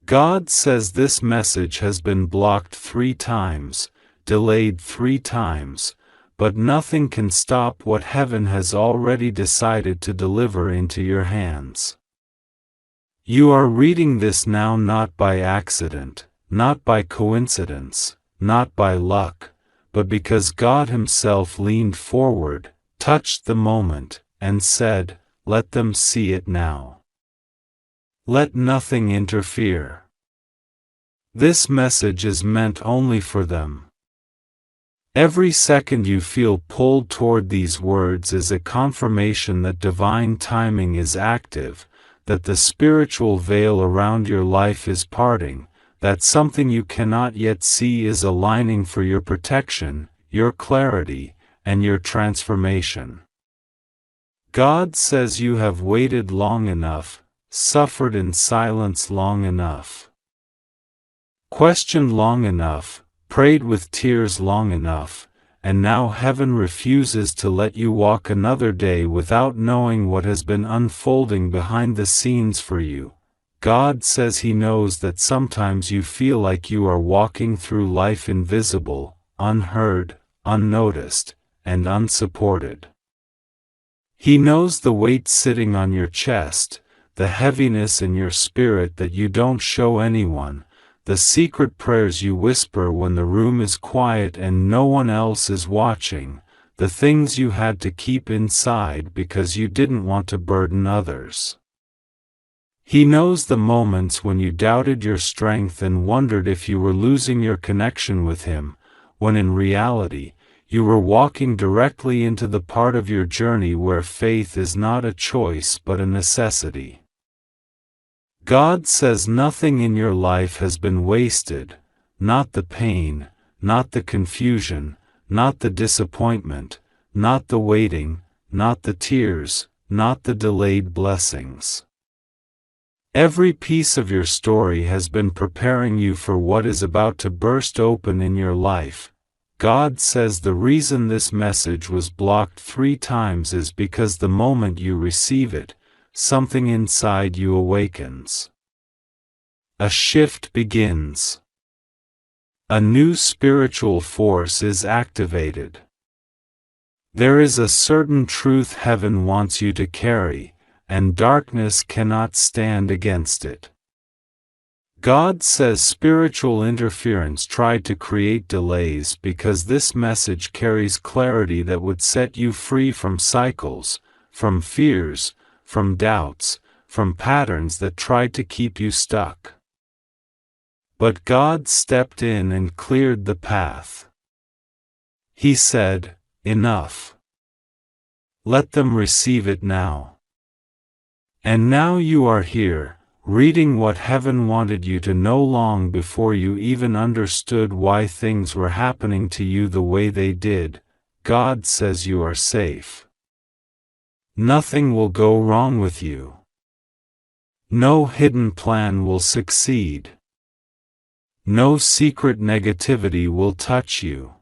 God says this message has been blocked 3 times, delayed 3 times, but nothing can stop what heaven has already decided to deliver into your hands. You are reading this now not by accident, not by coincidence, not by luck, but because God Himself leaned forward, touched the moment, and said, "Let them see it now. Let nothing interfere." This message is meant only for them. Every second you feel pulled toward these words is a confirmation that divine timing is active, that the spiritual veil around your life is parting, that something you cannot yet see is aligning for your protection, your clarity, and your transformation. God says you have waited long enough, suffered in silence long enough, questioned long enough, prayed with tears long enough, and now heaven refuses to let you walk another day without knowing what has been unfolding behind the scenes for you. God says He knows that sometimes you feel like you are walking through life invisible, unheard, unnoticed, and unsupported. He knows the weight sitting on your chest, the heaviness in your spirit that you don't show anyone, the secret prayers you whisper when the room is quiet and no one else is watching, the things you had to keep inside because you didn't want to burden others. He knows the moments when you doubted your strength and wondered if you were losing your connection with Him, when in reality, you were walking directly into the part of your journey where faith is not a choice but a necessity. God says nothing in your life has been wasted, not the pain, not the confusion, not the disappointment, not the waiting, not the tears, not the delayed blessings. Every piece of your story has been preparing you for what is about to burst open in your life. God says the reason this message was blocked 3 times is because the moment you receive it, something inside you awakens. A shift begins. A new spiritual force is activated. There is a certain truth heaven wants you to carry, and darkness cannot stand against it. God says spiritual interference tried to create delays because this message carries clarity that would set you free from cycles, from fears, from doubts, from patterns that tried to keep you stuck. But God stepped in and cleared the path. He said, "Enough. Let them receive it now." And now you are here, reading what heaven wanted you to know long before you even understood why things were happening to you the way they did. God says you are safe. Nothing will go wrong with you. No hidden plan will succeed. No secret negativity will touch you.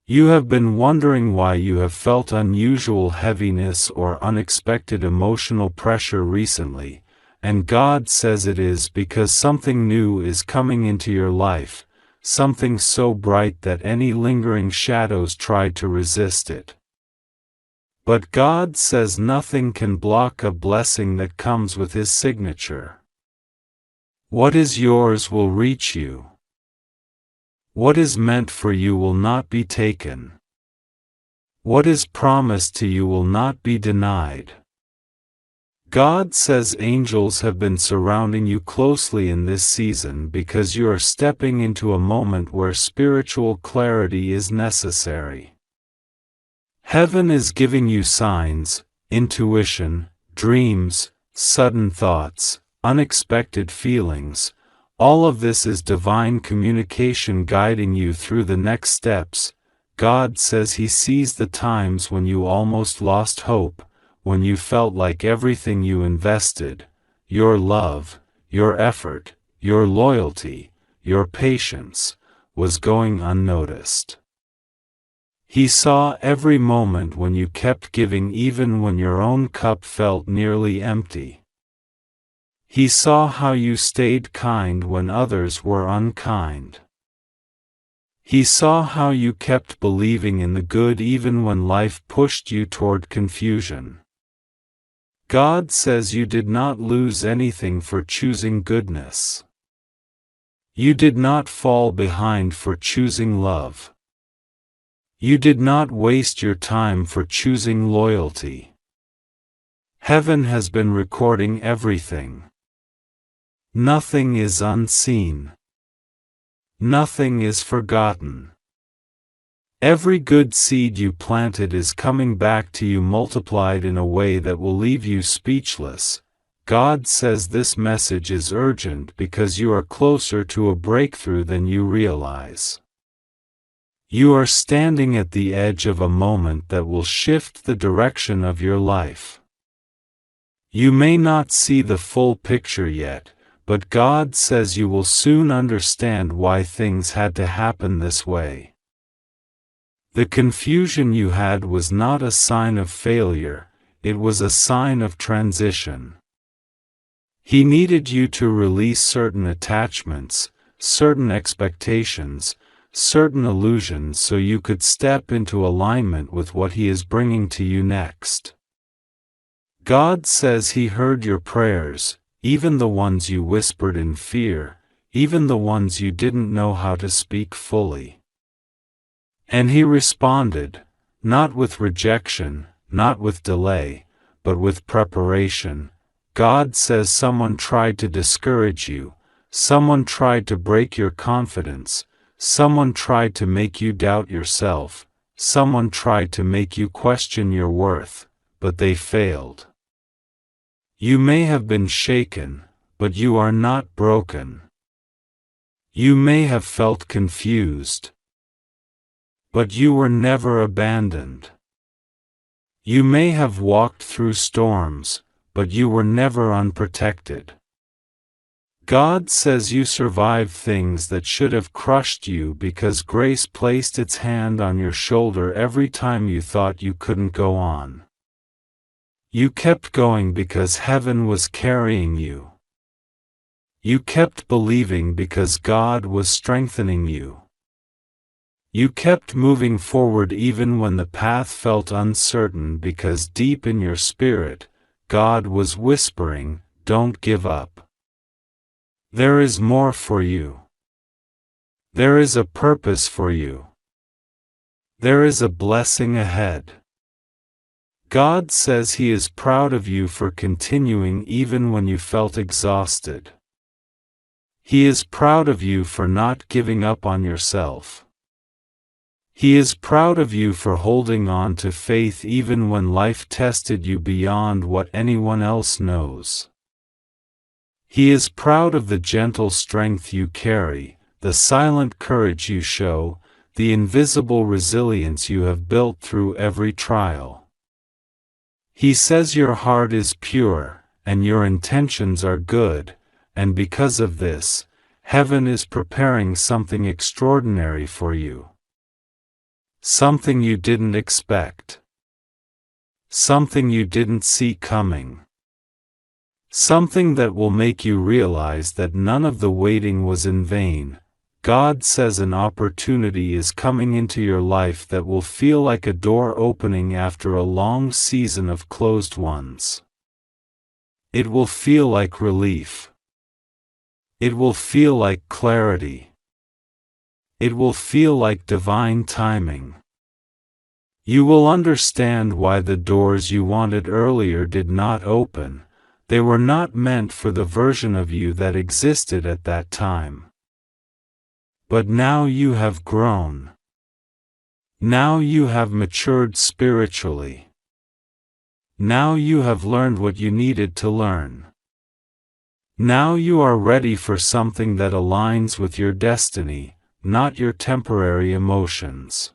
You have been wondering why you have felt unusual heaviness or unexpected emotional pressure recently, and God says it is because something new is coming into your life, something so bright that any lingering shadows tried to resist it. But God says nothing can block a blessing that comes with His signature. What is yours will reach you. What is meant for you will not be taken. What is promised to you will not be denied. God says angels have been surrounding you closely in this season because you are stepping into a moment where spiritual clarity is necessary. Heaven is giving you signs, intuition, dreams, sudden thoughts, unexpected feelings. All of this is divine communication guiding you through the next steps. God says He sees the times when you almost lost hope, when you felt like everything you invested, your love, your effort, your loyalty, your patience, was going unnoticed. He saw every moment when you kept giving even when your own cup felt nearly empty. He saw how you stayed kind when others were unkind. He saw how you kept believing in the good even when life pushed you toward confusion. God says you did not lose anything for choosing goodness. You did not fall behind for choosing love. You did not waste your time for choosing loyalty. Heaven has been recording everything. Nothing is unseen. Nothing is forgotten. Every good seed you planted is coming back to you multiplied in a way that will leave you speechless. God says this message is urgent because you are closer to a breakthrough than you realize. You are standing at the edge of a moment that will shift the direction of your life. You may not see the full picture yet, but God says you will soon understand why things had to happen this way. The confusion you had was not a sign of failure, it was a sign of transition. He needed you to release certain attachments, certain expectations, certain illusions so you could step into alignment with what He is bringing to you next. God says He heard your prayers, even the ones you whispered in fear, even the ones you didn't know how to speak fully. And He responded, not with rejection, not with delay, but with preparation. God says someone tried to discourage you, someone tried to break your confidence, someone tried to make you doubt yourself, someone tried to make you question your worth, but they failed. You may have been shaken, but you are not broken. You may have felt confused, but you were never abandoned. You may have walked through storms, but you were never unprotected. God says you survived things that should have crushed you because grace placed its hand on your shoulder every time you thought you couldn't go on. You kept going because heaven was carrying you. You kept believing because God was strengthening you. You kept moving forward even when the path felt uncertain because deep in your spirit, God was whispering, "Don't give up. There is more for you. There is a purpose for you. There is a blessing ahead." God says He is proud of you for continuing even when you felt exhausted. He is proud of you for not giving up on yourself. He is proud of you for holding on to faith even when life tested you beyond what anyone else knows. He is proud of the gentle strength you carry, the silent courage you show, the invisible resilience you have built through every trial. He says your heart is pure, and your intentions are good, and because of this, heaven is preparing something extraordinary for you. Something you didn't expect. Something you didn't see coming. Something that will make you realize that none of the waiting was in vain. God says an opportunity is coming into your life that will feel like a door opening after a long season of closed ones. It will feel like relief. It will feel like clarity. It will feel like divine timing. You will understand why the doors you wanted earlier did not open. They were not meant for the version of you that existed at that time. But now you have grown. Now you have matured spiritually. Now you have learned what you needed to learn. Now you are ready for something that aligns with your destiny, not your temporary emotions.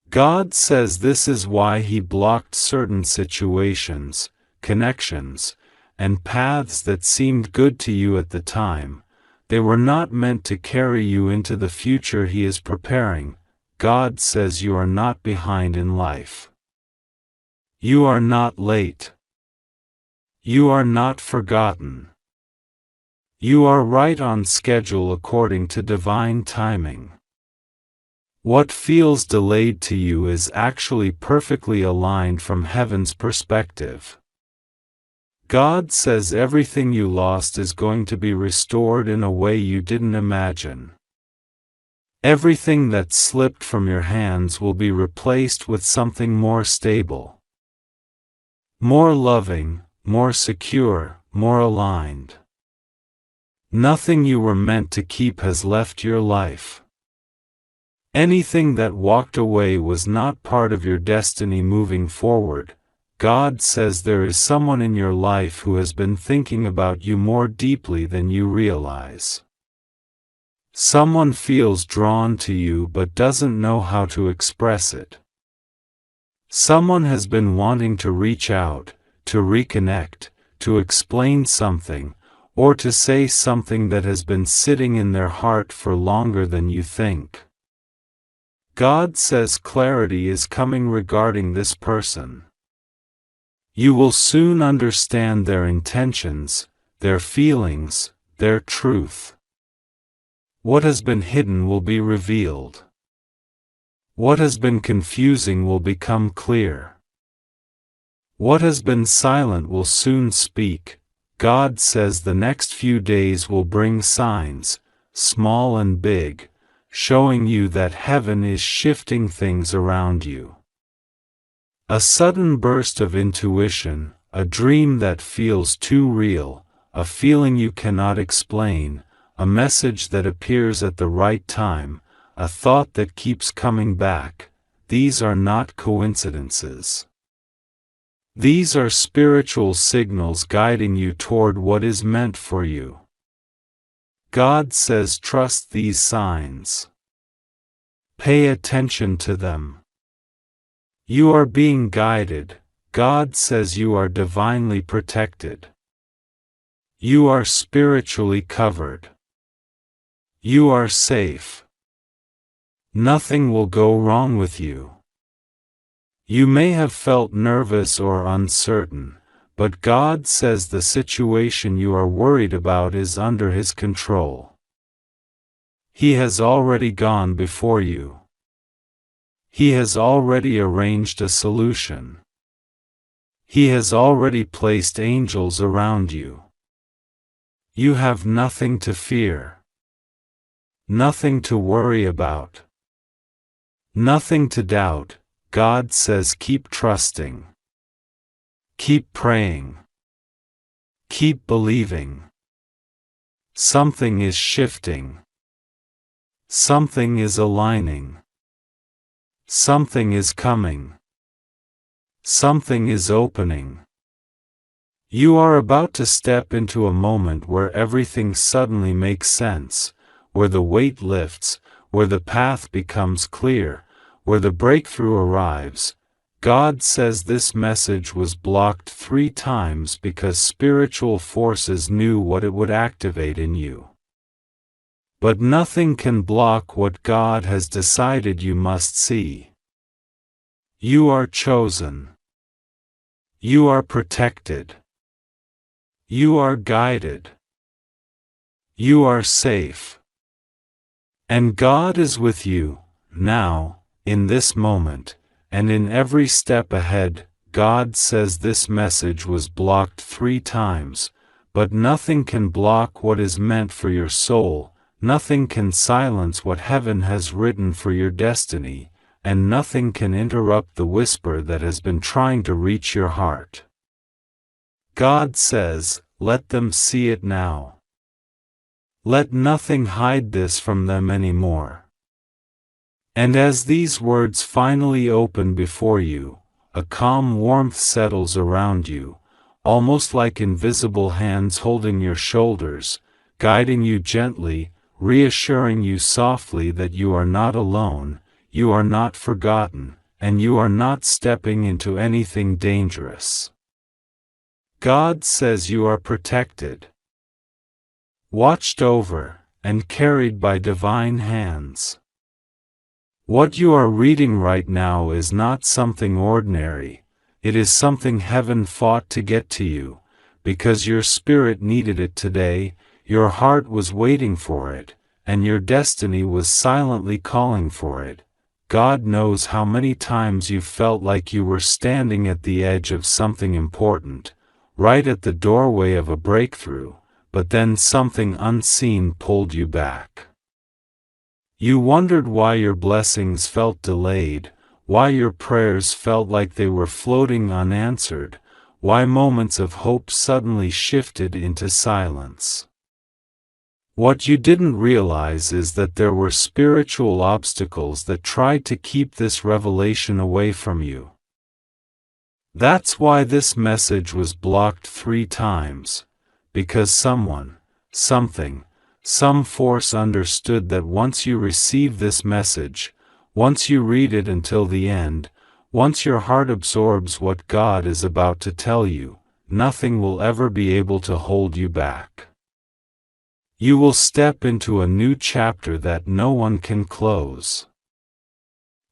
God says this is why He blocked certain situations, connections, and paths that seemed good to you at the time. They were not meant to carry you into the future He is preparing. God says you are not behind in life. You are not late. You are not forgotten. You are right on schedule according to divine timing. What feels delayed to you is actually perfectly aligned from heaven's perspective. God says everything you lost is going to be restored in a way you didn't imagine. Everything that slipped from your hands will be replaced with something more stable, more loving, more secure, more aligned. Nothing you were meant to keep has left your life. Anything that walked away was not part of your destiny moving forward. God says there is someone in your life who has been thinking about you more deeply than you realize. Someone feels drawn to you but doesn't know how to express it. Someone has been wanting to reach out, to reconnect, to explain something, or to say something that has been sitting in their heart for longer than you think. God says clarity is coming regarding this person. You will soon understand their intentions, their feelings, their truth. What has been hidden will be revealed. What has been confusing will become clear. What has been silent will soon speak. God says the next few days will bring signs, small and big, showing you that heaven is shifting things around you. A sudden burst of intuition, a dream that feels too real, a feeling you cannot explain, a message that appears at the right time, a thought that keeps coming back. These are not coincidences. These are spiritual signals guiding you toward what is meant for you. God says trust these signs. Pay attention to them. You are being guided. God says you are divinely protected. You are spiritually covered. You are safe. Nothing will go wrong with you. You may have felt nervous or uncertain, but God says the situation you are worried about is under His control. He has already gone before you. He has already arranged a solution. He has already placed angels around you. You have nothing to fear. Nothing to worry about. Nothing to doubt. God says keep trusting. Keep praying. Keep believing. Something is shifting. Something is aligning. Something is coming. Something is opening. You are about to step into a moment where everything suddenly makes sense, where the weight lifts, where the path becomes clear, where the breakthrough arrives. God says this message was blocked 3 times because spiritual forces knew what it would activate in you. But nothing can block what God has decided you must see. You are chosen. You are protected. You are guided. You are safe. And God is with you, now, in this moment, and in every step ahead. God says this message was blocked 3 times, but nothing can block what is meant for your soul, nothing can silence what heaven has written for your destiny, and nothing can interrupt the whisper that has been trying to reach your heart. God says, let them see it now. Let nothing hide this from them anymore. And as these words finally open before you, a calm warmth settles around you, almost like invisible hands holding your shoulders, guiding you gently, reassuring you softly that you are not alone, you are not forgotten, and you are not stepping into anything dangerous. God says you are protected, watched over, and carried by divine hands. What you are reading right now is not something ordinary, it is something heaven fought to get to you, because your spirit needed it today. Your heart was waiting for it, and your destiny was silently calling for it. God knows how many times you felt like you were standing at the edge of something important, right at the doorway of a breakthrough, but then something unseen pulled you back. You wondered why your blessings felt delayed, why your prayers felt like they were floating unanswered, why moments of hope suddenly shifted into silence. What you didn't realize is that there were spiritual obstacles that tried to keep this revelation away from you. That's why this message was blocked 3 times, because someone, something, some force understood that once you receive this message, once you read it until the end, once your heart absorbs what God is about to tell you, nothing will ever be able to hold you back. You will step into a new chapter that no one can close.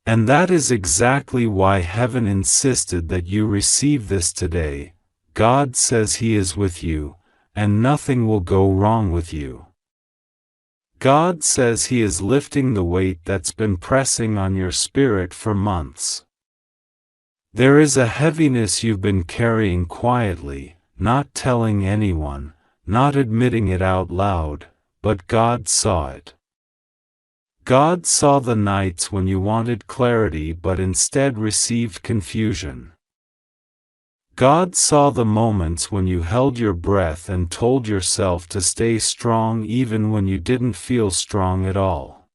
And that is exactly why heaven insisted that you receive this today. God says He is with you, and nothing will go wrong with you. God says He is lifting the weight that's been pressing on your spirit for months. There is a heaviness you've been carrying quietly, not telling anyone, not admitting it out loud, but God saw it. God saw the nights when you wanted clarity but instead received confusion. God saw the moments when you held your breath and told yourself to stay strong even when you didn't feel strong at all.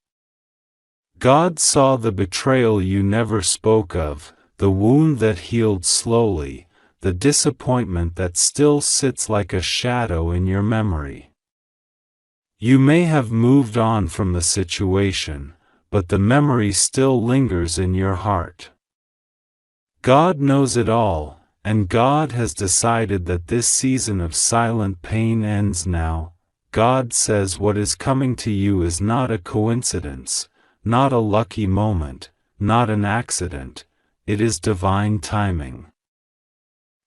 God saw the betrayal you never spoke of, the wound that healed slowly, the disappointment that still sits like a shadow in your memory. You may have moved on from the situation, but the memory still lingers in your heart. God knows it all, and God has decided that this season of silent pain ends now. God says what is coming to you is not a coincidence, not a lucky moment, not an accident. It is divine timing.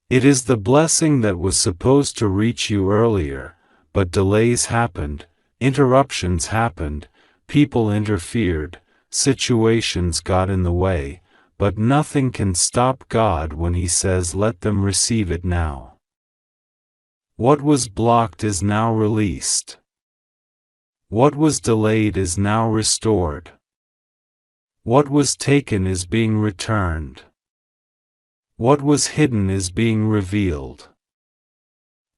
It is the blessing that was supposed to reach you earlier, but delays happened, interruptions happened, people interfered, situations got in the way, but nothing can stop God when He says let them receive it now. What was blocked is now released. What was delayed is now restored. What was taken is being returned. What was hidden is being revealed.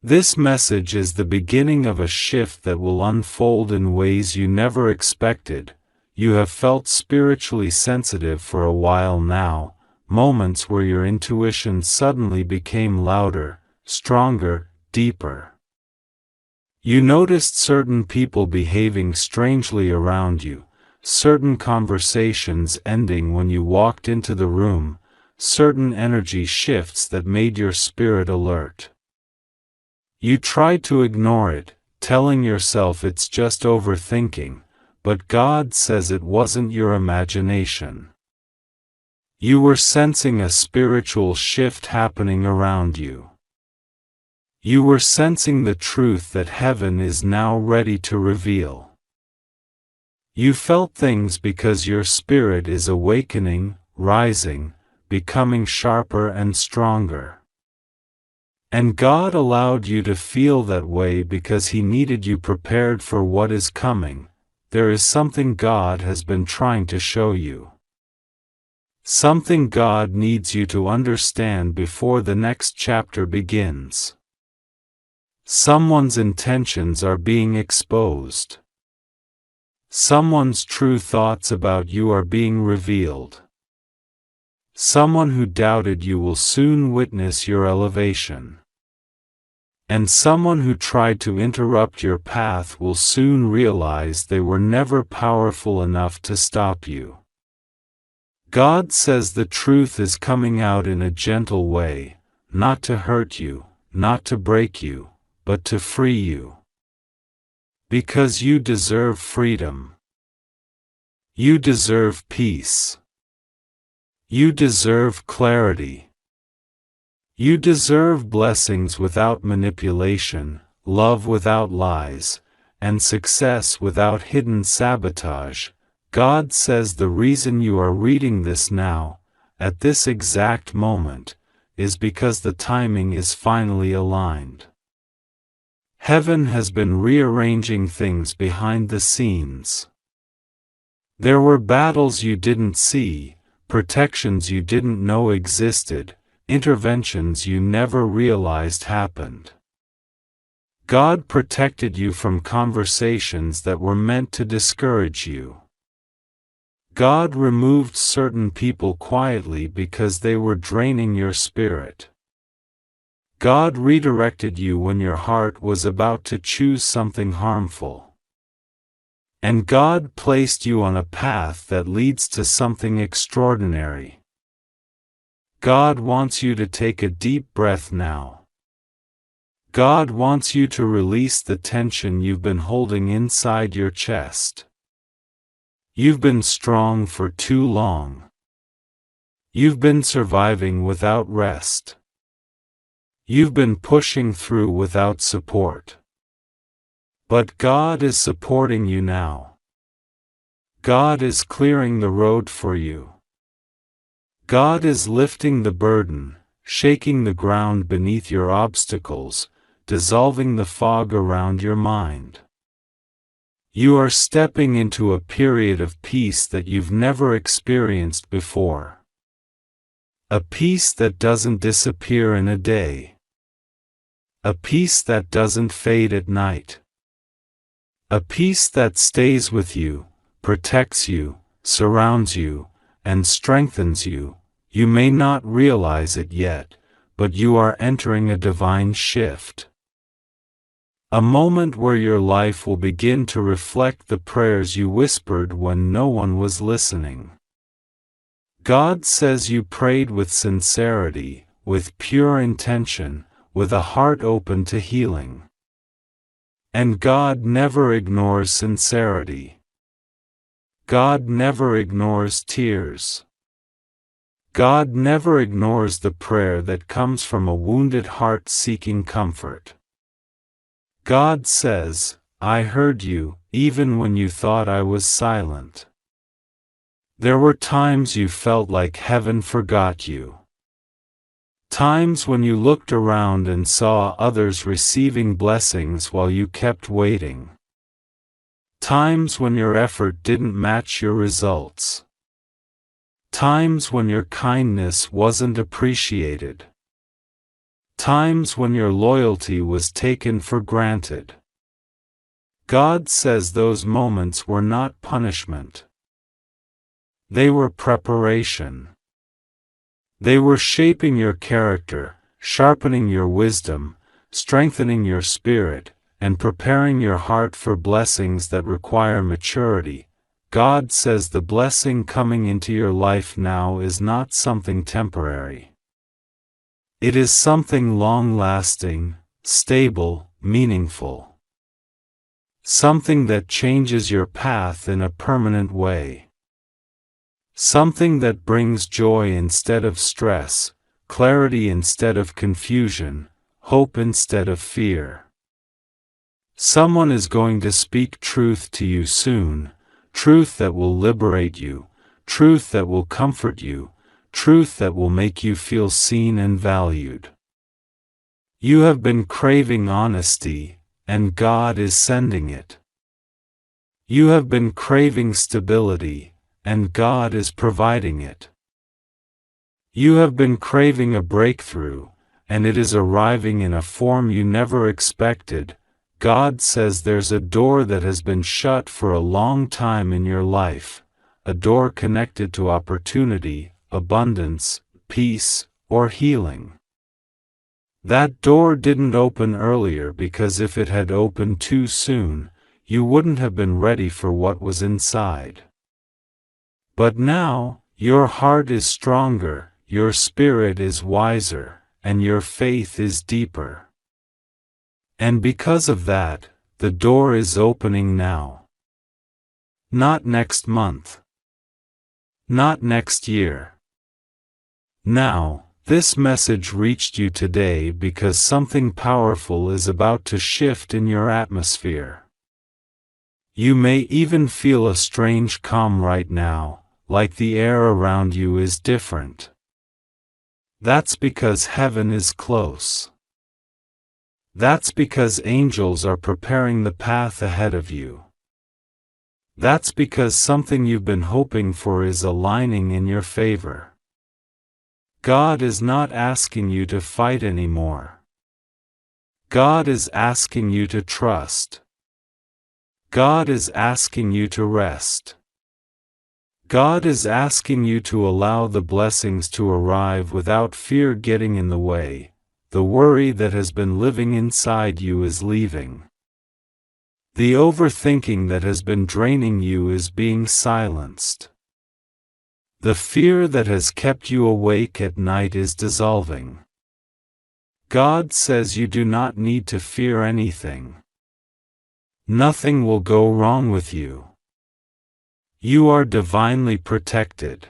This message is the beginning of a shift that will unfold in ways you never expected. You have felt spiritually sensitive for a while now, moments where your intuition suddenly became louder, stronger, deeper. You noticed certain people behaving strangely around you, certain conversations ending when you walked into the room, certain energy shifts that made your spirit alert. You tried to ignore it, telling yourself it's just overthinking, but God says it wasn't your imagination. You were sensing a spiritual shift happening around you. You were sensing the truth that heaven is now ready to reveal. You felt things because your spirit is awakening, rising, becoming sharper and stronger. And God allowed you to feel that way because He needed you prepared for what is coming. There is something God has been trying to show you. Something God needs you to understand before the next chapter begins. Someone's intentions are being exposed. Someone's true thoughts about you are being revealed. Someone who doubted you will soon witness your elevation. And someone who tried to interrupt your path will soon realize they were never powerful enough to stop you. God says the truth is coming out in a gentle way, not to hurt you, not to break you, but to free you. Because you deserve freedom. You deserve peace. You deserve clarity. You deserve blessings without manipulation, love without lies, and success without hidden sabotage. God says the reason you are reading this now, at this exact moment, is because the timing is finally aligned. Heaven has been rearranging things behind the scenes. There were battles you didn't see, protections you didn't know existed, interventions you never realized happened. God protected you from conversations that were meant to discourage you. God removed certain people quietly because they were draining your spirit. God redirected you when your heart was about to choose something harmful. And God placed you on a path that leads to something extraordinary. God wants you to take a deep breath now. God wants you to release the tension you've been holding inside your chest. You've been strong for too long. You've been surviving without rest. You've been pushing through without support. But God is supporting you now. God is clearing the road for you. God is lifting the burden, shaking the ground beneath your obstacles, dissolving the fog around your mind. You are stepping into a period of peace that you've never experienced before. A peace that doesn't disappear in a day. A peace that doesn't fade at night. A peace that stays with you, protects you, surrounds you, and strengthens you. You may not realize it yet, but you are entering a divine shift. A moment where your life will begin to reflect the prayers you whispered when no one was listening. God says you prayed with sincerity, with pure intention, with a heart open to healing. And God never ignores sincerity. God never ignores tears. God never ignores the prayer that comes from a wounded heart seeking comfort. God says, I heard you, even when you thought I was silent. There were times you felt like heaven forgot you. Times when you looked around and saw others receiving blessings while you kept waiting. Times when your effort didn't match your results. Times when your kindness wasn't appreciated. Times when your loyalty was taken for granted. God says those moments were not punishment. They were preparation. They were shaping your character, sharpening your wisdom, strengthening your spirit, and preparing your heart for blessings that require maturity. God says the blessing coming into your life now is not something temporary. It is something long-lasting, stable, meaningful. Something that changes your path in a permanent way. Something that brings joy instead of stress, clarity instead of confusion, hope instead of fear. Someone is going to speak truth to you soon, truth that will liberate you, truth that will comfort you, truth that will make you feel seen and valued. You have been craving honesty, and God is sending it. You have been craving stability, and God is providing it. You have been craving a breakthrough, and it is arriving in a form you never expected. God says there's a door that has been shut for a long time in your life, a door connected to opportunity, abundance, peace, or healing. That door didn't open earlier because if it had opened too soon, you wouldn't have been ready for what was inside. But now, your heart is stronger, your spirit is wiser, and your faith is deeper. And because of that, the door is opening now. Not next month. Not next year. Now, this message reached you today because something powerful is about to shift in your atmosphere. You may even feel a strange calm right now, like the air around you is different. That's because heaven is close. That's because angels are preparing the path ahead of you. That's because something you've been hoping for is aligning in your favor. God is not asking you to fight anymore. God is asking you to trust. God is asking you to rest. God is asking you to allow the blessings to arrive without fear getting in the way. The worry that has been living inside you is leaving. The overthinking that has been draining you is being silenced. The fear that has kept you awake at night is dissolving. God says you do not need to fear anything. Nothing will go wrong with you. You are divinely protected.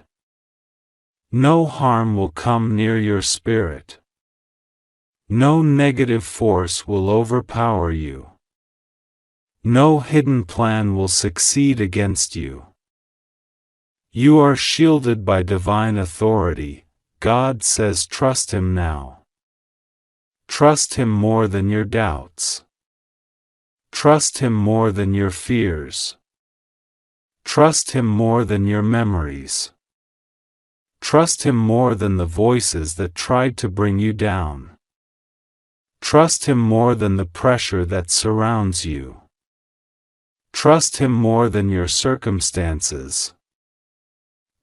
No harm will come near your spirit. No negative force will overpower you. No hidden plan will succeed against you. You are shielded by divine authority. God says trust Him now. Trust Him more than your doubts. Trust Him more than your fears. Trust Him more than your memories. Trust Him more than the voices that tried to bring you down. Trust Him more than the pressure that surrounds you. Trust Him more than your circumstances.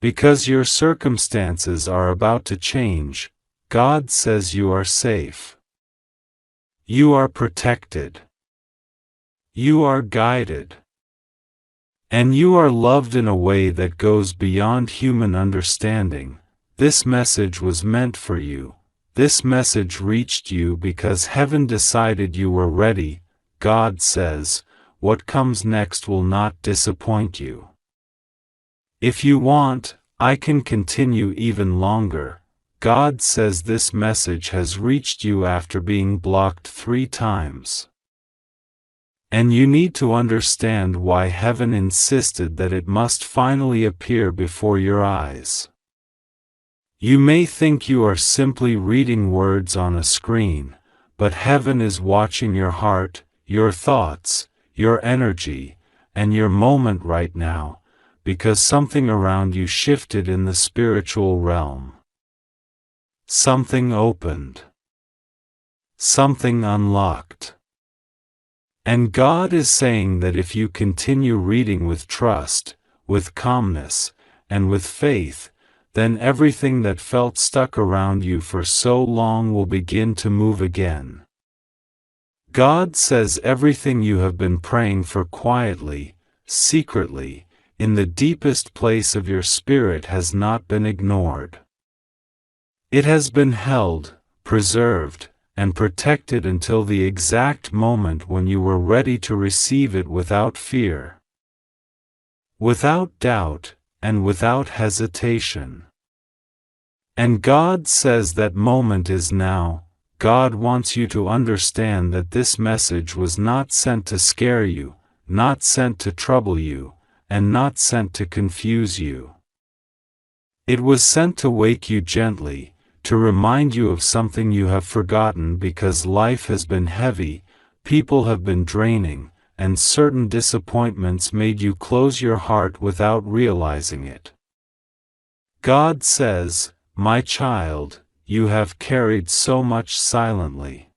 Because your circumstances are about to change, God says you are safe. You are protected. You are guided. And you are loved in a way that goes beyond human understanding. This message was meant for you. This message reached you because heaven decided you were ready. God says, what comes next will not disappoint you. If you want, I can continue even longer. God says this message has reached you after being blocked 3 times. And you need to understand why heaven insisted that it must finally appear before your eyes. You may think you are simply reading words on a screen, but heaven is watching your heart, your thoughts, your energy, and your moment right now, because something around you shifted in the spiritual realm. Something opened. Something unlocked. And God is saying that if you continue reading with trust, with calmness, and with faith, then everything that felt stuck around you for so long will begin to move again. God says everything you have been praying for quietly, secretly, in the deepest place of your spirit has not been ignored. It has been held, preserved, and protected until the exact moment when you were ready to receive it without fear, without doubt, and without hesitation. And God says that moment is now. God wants you to understand that this message was not sent to scare you, not sent to trouble you, and not sent to confuse you. It was sent to wake you gently, to remind you of something you have forgotten because life has been heavy, people have been draining, and certain disappointments made you close your heart without realizing it. God says, my child, you have carried so much silently.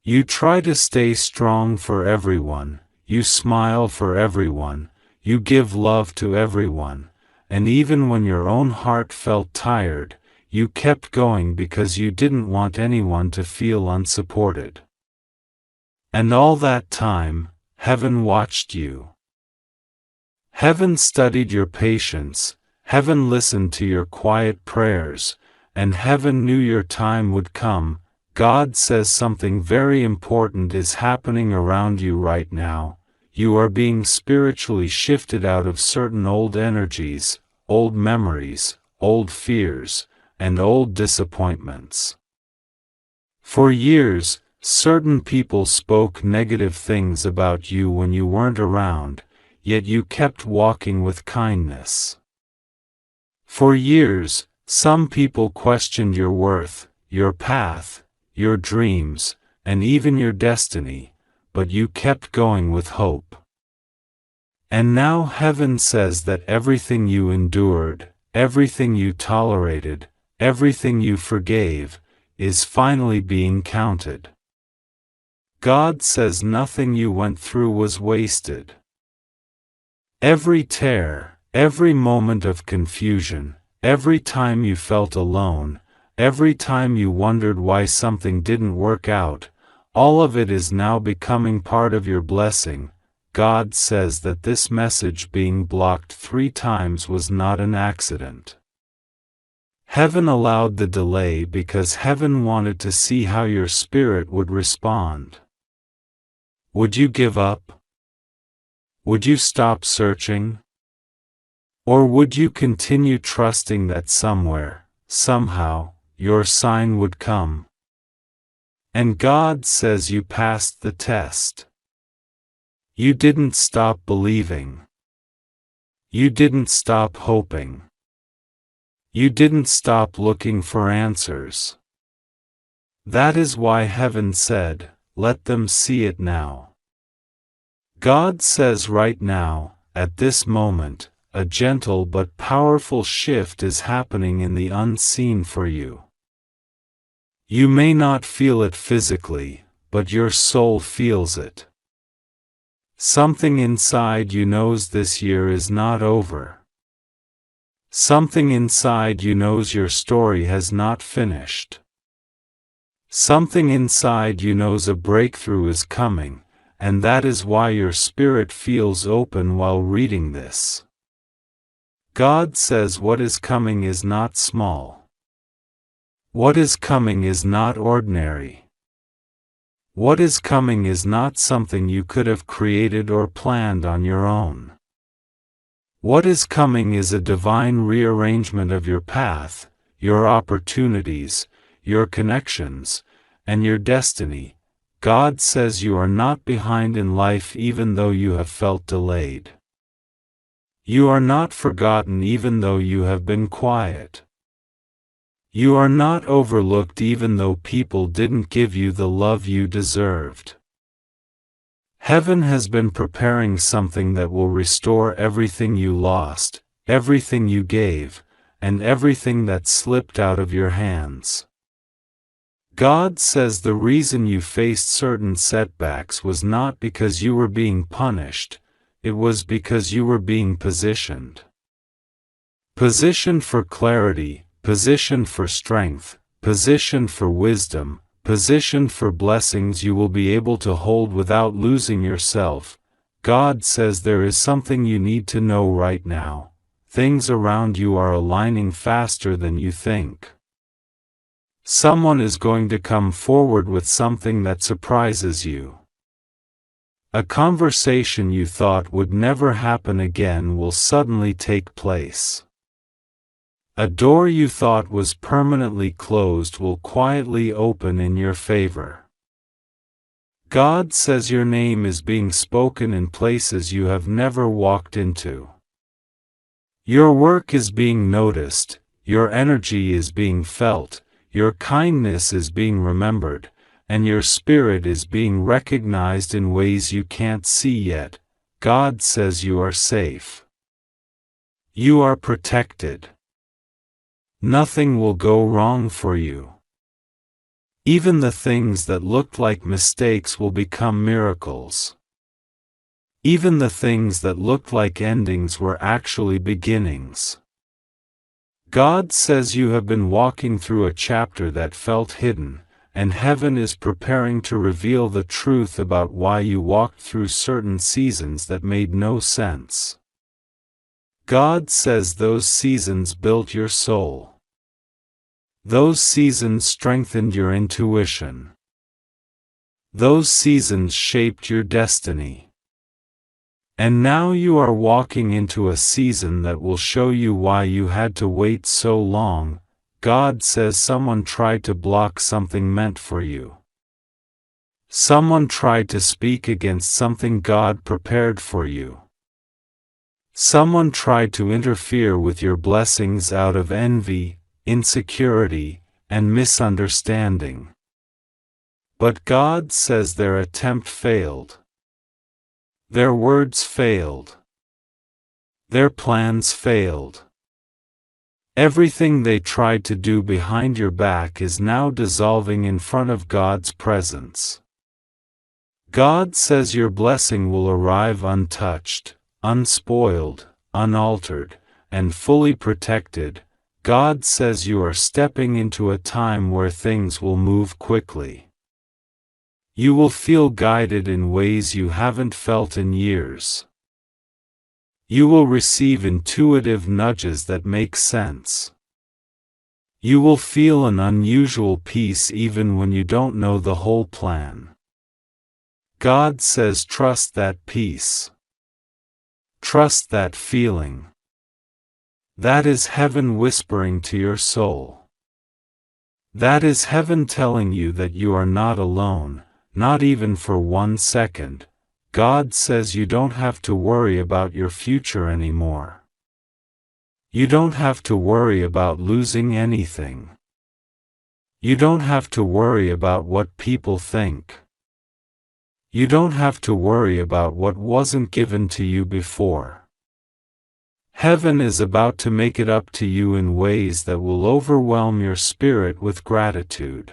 You try to stay strong for everyone, you smile for everyone, you give love to everyone, and even when your own heart felt tired, you kept going because you didn't want anyone to feel unsupported. And all that time, heaven watched you. Heaven studied your patience, heaven listened to your quiet prayers, and heaven knew your time would come. God says something very important is happening around you right now. You are being spiritually shifted out of certain old energies, old memories, old fears, and old disappointments. For years, Certain people spoke negative things about you when you weren't around, yet you kept walking with kindness. For years, some people questioned your worth, your path, your dreams, and even your destiny, but you kept going with hope. And now heaven says that everything you endured, everything you tolerated, everything you forgave, is finally being counted. God says nothing you went through was wasted. Every tear, every moment of confusion, every time you felt alone, every time you wondered why something didn't work out, all of it is now becoming part of your blessing. God says that this message being blocked 3 times was not an accident. Heaven allowed the delay because heaven wanted to see how your spirit would respond. Would you give up? Would you stop searching? Or would you continue trusting that somewhere, somehow, your sign would come? And God says you passed the test. You didn't stop believing. You didn't stop hoping. You didn't stop looking for answers. That is why heaven said, "Let them see it now." God says right now, at this moment, a gentle but powerful shift is happening in the unseen for you. You may not feel it physically, but your soul feels it. Something inside you knows this year is not over. Something inside you knows your story has not finished. Something inside you knows a breakthrough is coming, and that is why your spirit feels open while reading this. God says what is coming is not small. What is coming is not ordinary. What is coming is not something you could have created or planned on your own. What is coming is a divine rearrangement of your path, your opportunities, your connections, and your destiny. God says you are not behind in life even though you have felt delayed. You are not forgotten even though you have been quiet. You are not overlooked even though people didn't give you the love you deserved. Heaven has been preparing something that will restore everything you lost, everything you gave, and everything that slipped out of your hands. God says the reason you faced certain setbacks was not because you were being punished, it was because you were being positioned. Positioned for clarity, positioned for strength, positioned for wisdom, positioned for blessings you will be able to hold without losing yourself. God says there is something you need to know right now. Things around you are aligning faster than you think. Someone is going to come forward with something that surprises you. A conversation you thought would never happen again will suddenly take place. A door you thought was permanently closed will quietly open in your favor. God says your name is being spoken in places you have never walked into. Your work is being noticed, your energy is being felt, your kindness is being remembered, and your spirit is being recognized in ways you can't see yet. God says you are safe. You are protected. Nothing will go wrong for you. Even the things that looked like mistakes will become miracles. Even the things that looked like endings were actually beginnings. God says you have been walking through a chapter that felt hidden, and heaven is preparing to reveal the truth about why you walked through certain seasons that made no sense. God says those seasons built your soul. Those seasons strengthened your intuition. Those seasons shaped your destiny. And now you are walking into a season that will show you why you had to wait so long. God says someone tried to block something meant for you. Someone tried to speak against something God prepared for you. Someone tried to interfere with your blessings out of envy, insecurity, and misunderstanding. But God says their attempt failed. Their words failed. Their plans failed. Everything they tried to do behind your back is now dissolving in front of God's presence. God says your blessing will arrive untouched, unspoiled, unaltered, and fully protected. God says you are stepping into a time where things will move quickly. You will feel guided in ways you haven't felt in years. You will receive intuitive nudges that make sense. You will feel an unusual peace even when you don't know the whole plan. God says trust that peace. Trust that feeling. That is heaven whispering to your soul. That is heaven telling you that you are not alone, not even for 1 second. God says you don't have to worry about your future anymore. You don't have to worry about losing anything. You don't have to worry about what people think. You don't have to worry about what wasn't given to you before. Heaven is about to make it up to you in ways that will overwhelm your spirit with gratitude.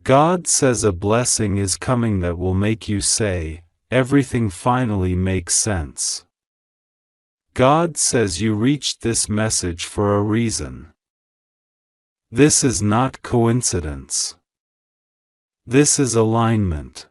God says a blessing is coming that will make you say, everything finally makes sense. God says you reached this message for a reason. This is not coincidence. This is alignment.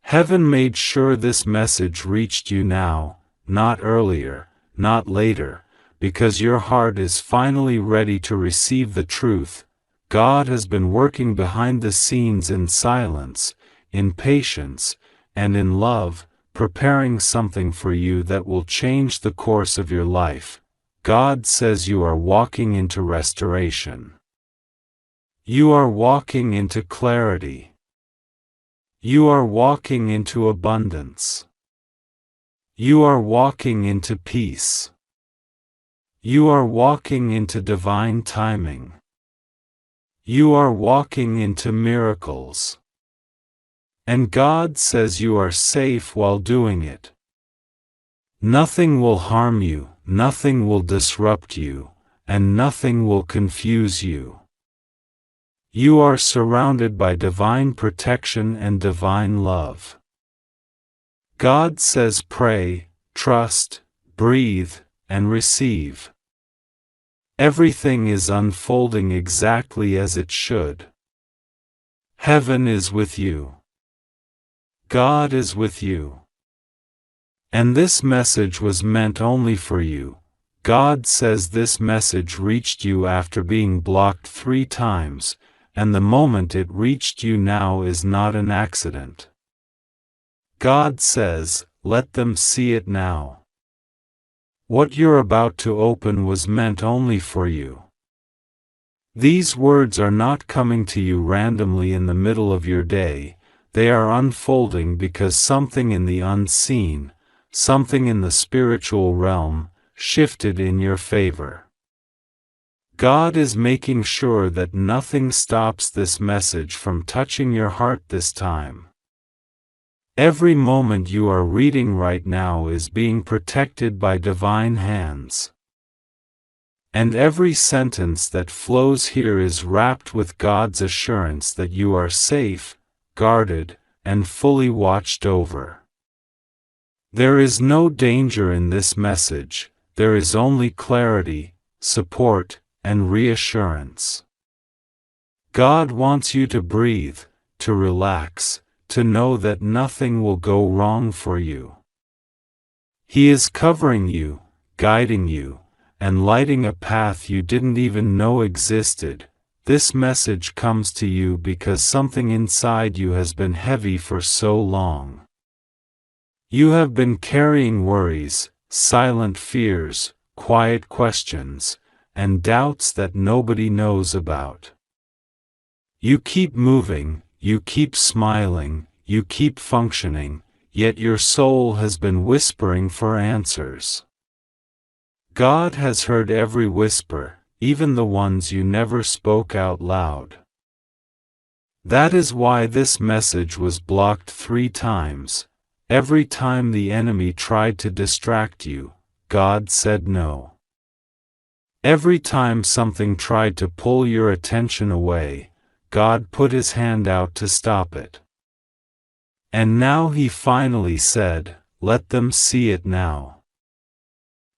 Heaven made sure this message reached you now, not earlier, not later, because your heart is finally ready to receive the truth. God has been working behind the scenes in silence, in patience, and in love, preparing something for you that will change the course of your life. God says you are walking into restoration. You are walking into clarity. You are walking into abundance. You are walking into peace. You are walking into divine timing. You are walking into miracles. And God says you are safe while doing it. Nothing will harm you, nothing will disrupt you, and nothing will confuse you. You are surrounded by divine protection and divine love. God says pray, trust, breathe, and receive. Everything is unfolding exactly as it should. Heaven is with you. God is with you. And this message was meant only for you. God says this message reached you after being blocked 3 times, and the moment it reached you now is not an accident. God says, let them see it now. What you're about to open was meant only for you. These words are not coming to you randomly in the middle of your day, they are unfolding because something in the unseen, something in the spiritual realm, shifted in your favor. God is making sure that nothing stops this message from touching your heart this time. Every moment you are reading right now is being protected by divine hands. And every sentence that flows here is wrapped with God's assurance that you are safe, guarded, and fully watched over. There is no danger in this message, there is only clarity, support, and reassurance. God wants you to breathe, to relax, to know that nothing will go wrong for you. He is covering you, guiding you, and lighting a path you didn't even know existed. This message comes to you because something inside you has been heavy for so long. You have been carrying worries, silent fears, quiet questions, and doubts that nobody knows about. You keep moving, you keep smiling, you keep functioning, yet your soul has been whispering for answers. God has heard every whisper, even the ones you never spoke out loud. That is why this message was blocked 3 times. Every time the enemy tried to distract you, God said no. Every time something tried to pull your attention away, God put His hand out to stop it. And now He finally said, "Let them see it now."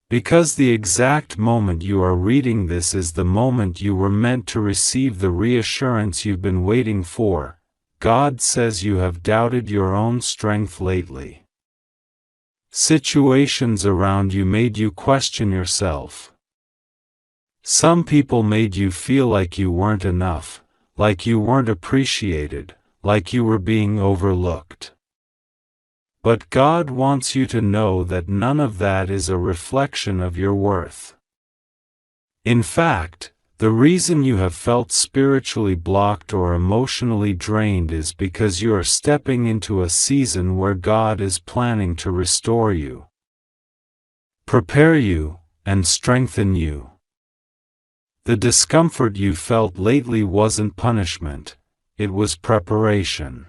Because the exact moment you are reading this is the moment you were meant to receive the reassurance you've been waiting for, God says you have doubted your own strength lately. Situations around you made you question yourself. Some people made you feel like you weren't enough, like you weren't appreciated, like you were being overlooked. But God wants you to know that none of that is a reflection of your worth. In fact, the reason you have felt spiritually blocked or emotionally drained is because you are stepping into a season where God is planning to restore you, prepare you, and strengthen you. The discomfort you felt lately wasn't punishment, it was preparation.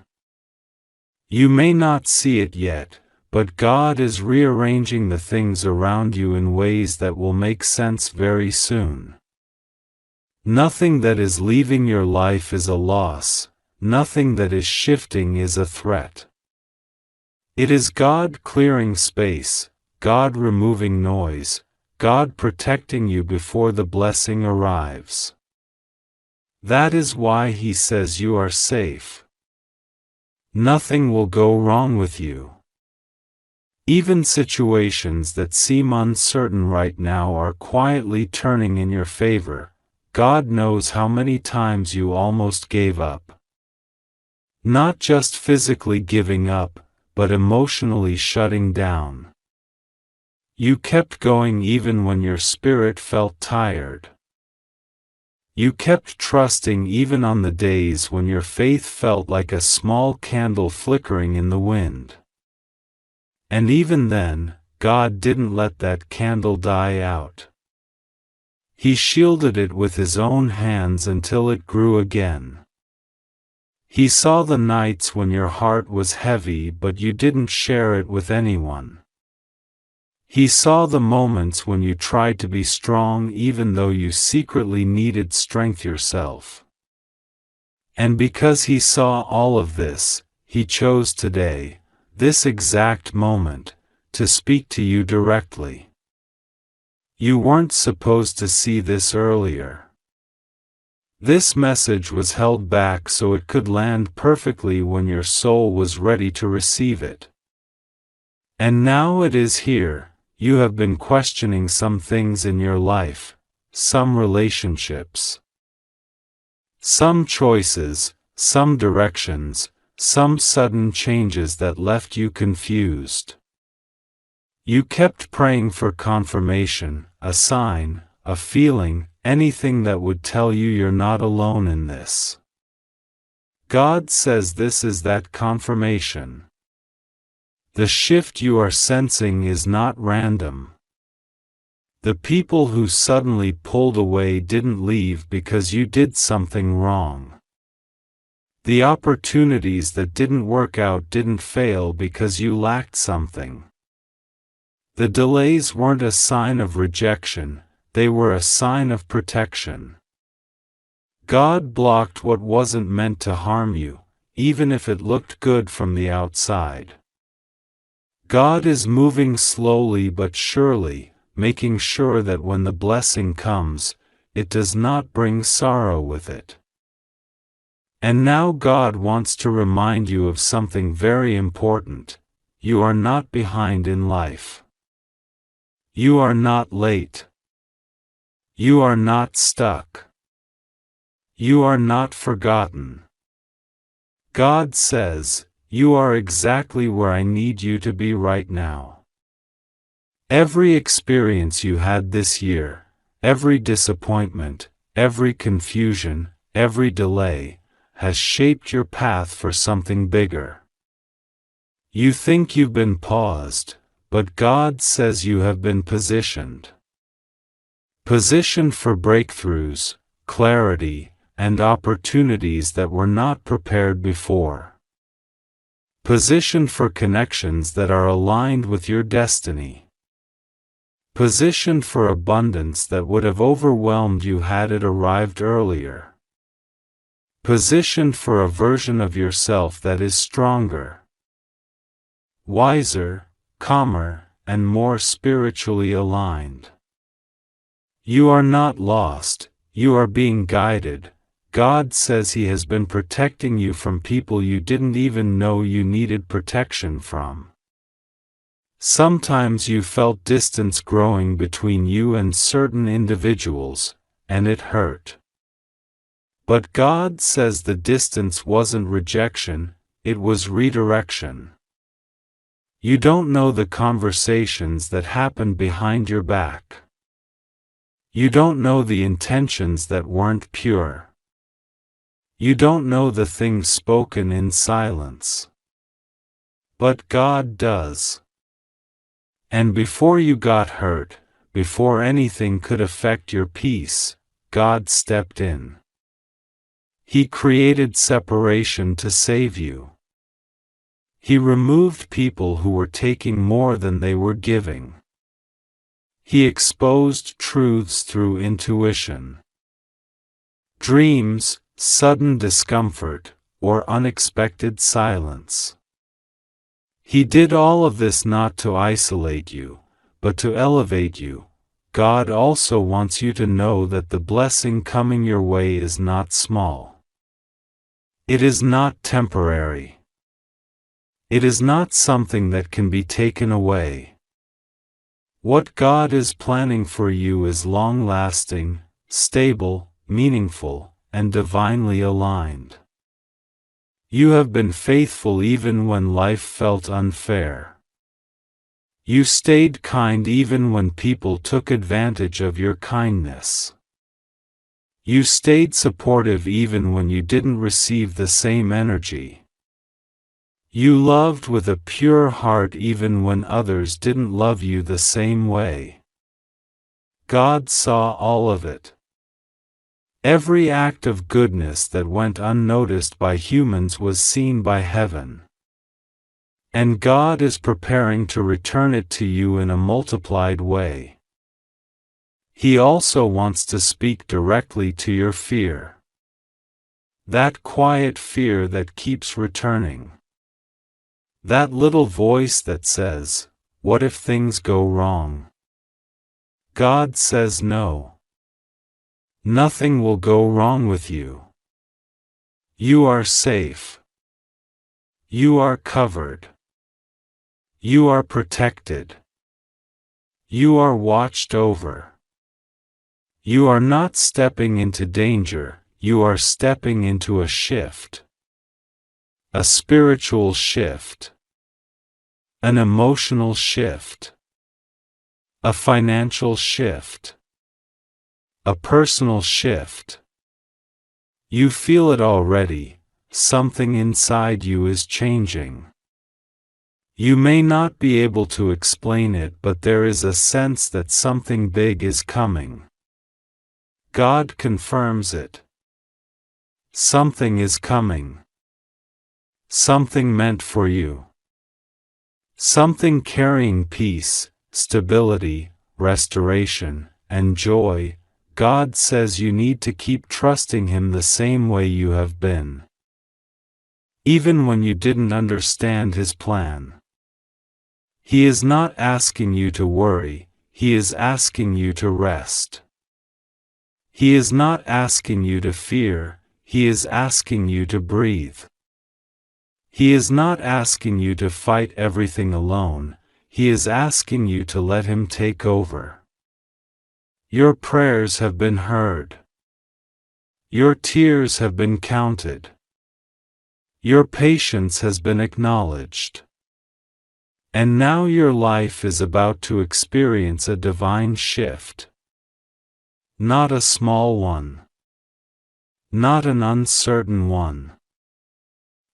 You may not see it yet, but God is rearranging the things around you in ways that will make sense very soon. Nothing that is leaving your life is a loss, nothing that is shifting is a threat. It is God clearing space, God removing noise, God protecting you before the blessing arrives. That is why He says you are safe. Nothing will go wrong with you. Even situations that seem uncertain right now are quietly turning in your favor. God knows how many times you almost gave up. Not just physically giving up, but emotionally shutting down. You kept going even when your spirit felt tired. You kept trusting even on the days when your faith felt like a small candle flickering in the wind. And even then, God didn't let that candle die out. He shielded it with His own hands until it grew again. He saw the nights when your heart was heavy but you didn't share it with anyone. He saw the moments when you tried to be strong even though you secretly needed strength yourself. And because He saw all of this, He chose today, this exact moment, to speak to you directly. You weren't supposed to see this earlier. This message was held back so it could land perfectly when your soul was ready to receive it. And now it is here. You have been questioning some things in your life, some relationships, some choices, some directions, some sudden changes that left you confused. You kept praying for confirmation, a sign, a feeling, anything that would tell you you're not alone in this. God says this is that confirmation. The shift you are sensing is not random. The people who suddenly pulled away didn't leave because you did something wrong. The opportunities that didn't work out didn't fail because you lacked something. The delays weren't a sign of rejection, they were a sign of protection. God blocked what wasn't meant to harm you, even if it looked good from the outside. God is moving slowly but surely, making sure that when the blessing comes, it does not bring sorrow with it. And now God wants to remind you of something very important. You are not behind in life. You are not late. You are not stuck. You are not forgotten. God says, you are exactly where I need you to be right now. Every experience you had this year, every disappointment, every confusion, every delay, has shaped your path for something bigger. You think you've been paused, but God says you have been positioned. Positioned for breakthroughs, clarity, and opportunities that were not prepared before. Positioned for connections that are aligned with your destiny. Positioned for abundance that would have overwhelmed you had it arrived earlier. Positioned for a version of yourself that is stronger, wiser, calmer, and more spiritually aligned. You are not lost, you are being guided. God says He has been protecting you from people you didn't even know you needed protection from. Sometimes you felt distance growing between you and certain individuals, and it hurt. But God says the distance wasn't rejection, it was redirection. You don't know the conversations that happened behind your back. You don't know the intentions that weren't pure. You don't know the things spoken in silence. But God does. And before you got hurt, before anything could affect your peace, God stepped in. He created separation to save you. He removed people who were taking more than they were giving. He exposed truths through intuition. Dreams, sudden discomfort, or unexpected silence. He did all of this not to isolate you, but to elevate you. God also wants you to know that the blessing coming your way is not small. It is not temporary. It is not something that can be taken away. What God is planning for you is long-lasting, stable, meaningful, and divinely aligned. You have been faithful even when life felt unfair. You stayed kind even when people took advantage of your kindness. You stayed supportive even when you didn't receive the same energy. You loved with a pure heart even when others didn't love you the same way. God saw all of it. Every act of goodness that went unnoticed by humans was seen by heaven. And God is preparing to return it to you in a multiplied way. He also wants to speak directly to your fear. That quiet fear that keeps returning. That little voice that says, "What if things go wrong?" God says no. Nothing will go wrong with you. You are safe. You are covered. You are protected. You are watched over. You are not stepping into danger, you are stepping into a shift. A spiritual shift. An emotional shift. A financial shift. A personal shift. You feel it already, something inside you is changing. You may not be able to explain it, but there is a sense that something big is coming. God confirms it. Something is coming. Something meant for you. Something carrying peace, stability, restoration, and joy. God says you need to keep trusting Him the same way you have been. Even when you didn't understand His plan. He is not asking you to worry, He is asking you to rest. He is not asking you to fear, He is asking you to breathe. He is not asking you to fight everything alone, He is asking you to let Him take over. Your prayers have been heard. Your tears have been counted. Your patience has been acknowledged. And now your life is about to experience a divine shift. Not a small one. not an uncertain one.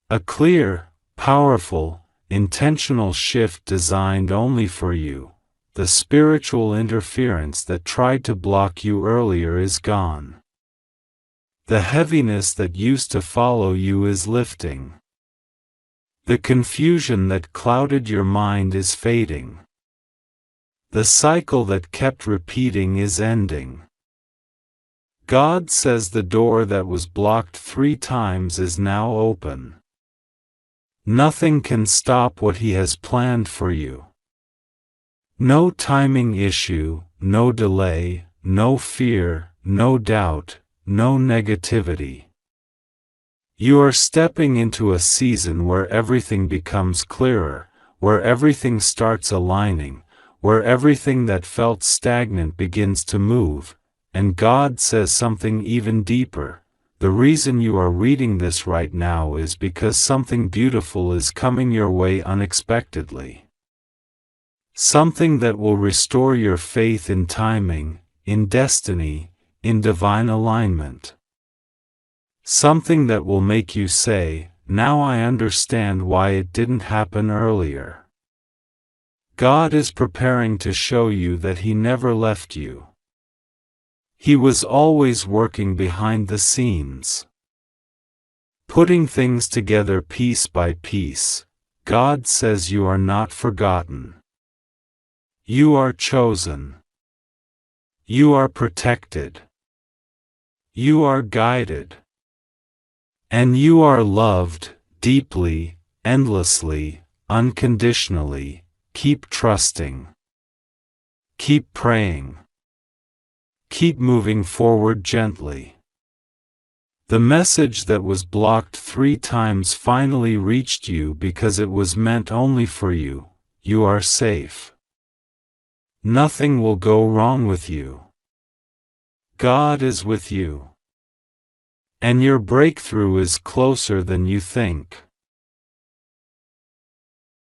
A clear, powerful, intentional shift designed only for you. The spiritual interference that tried to block you earlier is gone. The heaviness that used to follow you is lifting. The confusion that clouded your mind is fading. The cycle that kept repeating is ending. God says the door that was blocked 3 times is now open. Nothing can stop what He has planned for you. No timing issue, no delay, no fear, no doubt, no negativity. You are stepping into a season where everything becomes clearer, where everything starts aligning, where everything that felt stagnant begins to move, and God says something even deeper. The reason you are reading this right now is because something beautiful is coming your way unexpectedly. Something that will restore your faith in timing, in destiny, in divine alignment. Something that will make you say, "Now I understand why it didn't happen earlier." God is preparing to show you that He never left you. He was always working behind the scenes, putting things together piece by piece. God says you are not forgotten. You are chosen. You are protected. You are guided. And you are loved, deeply, endlessly, unconditionally. Keep trusting. Keep praying. Keep moving forward gently. The message that was blocked 3 times finally reached you because it was meant only for you. You are safe. Nothing will go wrong with you. God is with you. And your breakthrough is closer than you think.